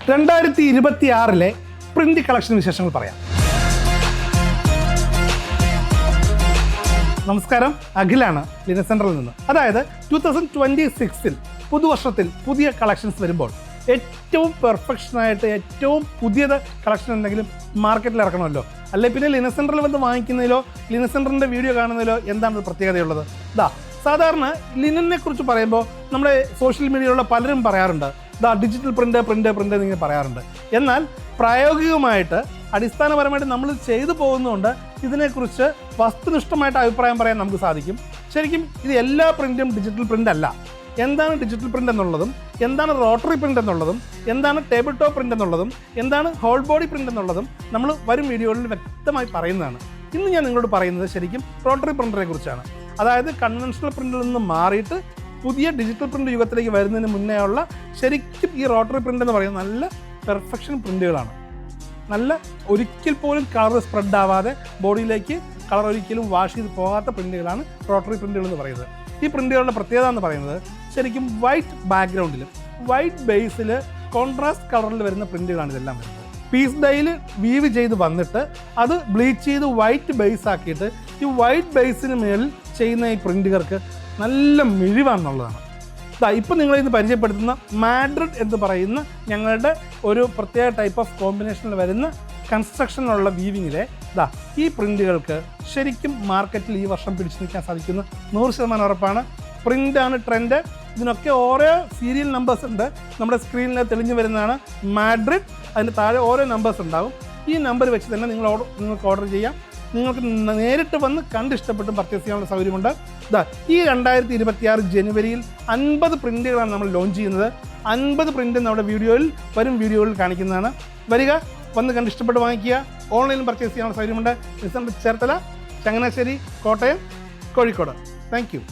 2026 print collection വിശേഷങ്ങൾ പറയാം. നമസ്കാരം, അഖിലാണ് ലിനൻ സെൻറ്ററിൽ നിന്ന്. അതായത് 2026 പുതുവർഷത്തിൽ പുതിയ കളക്ഷൻസ് വരുമ്പോൾ ഏറ്റവും പെർഫെക്ഷനായിട്ട് ഏറ്റവും പുതിയത് കളക്ഷൻ എന്തെങ്കിലും മാർക്കറ്റിൽ ഇറക്കണമല്ലോ. അല്ലെ പിന്നെ ലിനൻ സെൻറ്ററിൽ വന്ന് വാങ്ങിക്കുന്നതിലോ ലിനൻ സെൻറ്ററിൻ്റെ വീഡിയോ കാണുന്നതിലോ എന്താണ് പ്രത്യേകതയുള്ളത്? സാധാരണ ലിനനെ കുറിച്ച് പറയുമ്പോൾ നമ്മുടെ സോഷ്യൽ മീഡിയയിലുള്ള പലരും പറയാറുണ്ട്, ഡിജിറ്റൽ പ്രിൻ്റ് എന്നിങ്ങനെ പറയാറുണ്ട്. എന്നാൽ പ്രായോഗികമായിട്ട് അടിസ്ഥാനപരമായിട്ട് നമ്മൾ ചെയ്തു പോകുന്നതുകൊണ്ട് ഇതിനെക്കുറിച്ച് വസ്തുനിഷ്ഠമായിട്ട് അഭിപ്രായം പറയാൻ നമുക്ക് സാധിക്കും. ശരിക്കും ഇത് എല്ലാ പ്രിൻറ്റും ഡിജിറ്റൽ പ്രിൻ്റ് അല്ല. എന്താണ് ഡിജിറ്റൽ പ്രിൻ്റ് എന്നുള്ളതും, എന്താണ് റോട്ടറി പ്രിൻ്റ് എന്നുള്ളതും, എന്താണ് ടേബിൾ ടോപ്പ് പ്രിൻ്റ് എന്നുള്ളതും, എന്താണ് ഹോൾ ബോഡി പ്രിൻ്റ് എന്നുള്ളതും നമ്മൾ വരും വീഡിയോകളിൽ വ്യക്തമായി പറയുന്നതാണ്. ഇന്ന് ഞാൻ നിങ്ങളോട് പറയുന്നത് ശരിക്കും റോട്ടറി പ്രിൻ്ററിനെ കുറിച്ചാണ്. അതായത് കൺവെൻഷണൽ പ്രിൻ്റിൽ നിന്ന് മാറിയിട്ട് പുതിയ ഡിജിറ്റൽ പ്രിൻ്റ് യുഗത്തിലേക്ക് വരുന്നതിന് മുന്നേ ഉള്ള ശരിക്കും ഈ റോട്ടറി പ്രിൻ്റ് എന്ന് പറയുന്നത് നല്ല പെർഫെക്ഷൻ പ്രിൻ്റുകളാണ്. നല്ല ഒരിക്കൽ പോലും കളർ സ്പ്രെഡ് ആവാതെ ബോഡിയിലേക്ക് കളർ ഒരിക്കലും വാഷ് ചെയ്ത് പോകാത്ത പ്രിൻ്റുകളാണ് റോട്ടറി പ്രിൻ്റുകൾ എന്ന് പറയുന്നത്. ഈ പ്രിൻ്റുകളുടെ പ്രത്യേകത എന്ന് പറയുന്നത് ശരിക്കും വൈറ്റ് ബാക്ക്ഗ്രൗണ്ടിൽ വൈറ്റ് ബേസിൽ കോൺട്രാസ്റ്റ് കളറിൽ വരുന്ന പ്രിൻ്റുകളാണ് ഇതെല്ലാം വരുന്നത്. പീസ് ഡൈയിൽ വീവ് ചെയ്ത് വന്നിട്ട് അത് ബ്ലീച്ച് ചെയ്ത് വൈറ്റ് ബേസ് ആക്കിയിട്ട് ഈ വൈറ്റ് ബേസിന് മേൽ ചെയ്യുന്ന ഈ പ്രിൻ്റുകൾക്ക് നല്ല മിഴിവാണെന്നുള്ളതാണ്. ഇപ്പം നിങ്ങളിന്ന് പരിചയപ്പെടുത്തുന്ന മാഡ്രിഡ് എന്ന് പറയുന്ന ഞങ്ങളുടെ ഒരു പ്രത്യേക ടൈപ്പ് ഓഫ് കോമ്പിനേഷനിൽ വരുന്ന കൺസ്ട്രക്ഷനിലുള്ള വീവിങ്ങിലെ ഈ പ്രിൻ്റുകൾക്ക് ശരിക്കും മാർക്കറ്റിൽ ഈ വർഷം പിടിച്ചു നിൽക്കാൻ സാധിക്കുന്ന 100% ഉറപ്പാണ്. പ്രിൻ്റാണ് ട്രെൻഡ്. ഇതിനൊക്കെ ഓരോ സീരിയൽ നമ്പേഴ്സ് ഉണ്ട്. നമ്മുടെ സ്ക്രീനിൽ തെളിഞ്ഞു വരുന്നതാണ് മാഡ്രിഡ്. അതിൻ്റെ താഴെ ഓരോ നമ്പേഴ്സ് ഉണ്ടാകും. ഈ നമ്പർ വെച്ച് തന്നെ നിങ്ങൾക്ക് ഓർഡർ ചെയ്യാം. നിങ്ങൾക്ക് നേരിട്ട് വന്ന് കണ്ടിഷ്ടപ്പെട്ടും പർച്ചേസ് ചെയ്യാനുള്ള സൗകര്യമുണ്ട്. ഈ 2026 ജനുവരിയിൽ 50 പ്രിൻ്റുകളാണ് നമ്മൾ ലോഞ്ച് ചെയ്യുന്നത്. 50 പ്രിൻ്റ് നമ്മുടെ വരും വീഡിയോകളിൽ കാണിക്കുന്നതാണ്. വരിക, വന്ന് കണ്ടിഷ്ടപ്പെട്ട് വാങ്ങിക്കുക. ഓൺലൈനിൽ പർച്ചേസ് ചെയ്യാനുള്ള സൗകര്യമുണ്ട്. ചേർത്തല, ചങ്ങനാശ്ശേരി, കോട്ടയം, കോഴിക്കോട്. Thank U.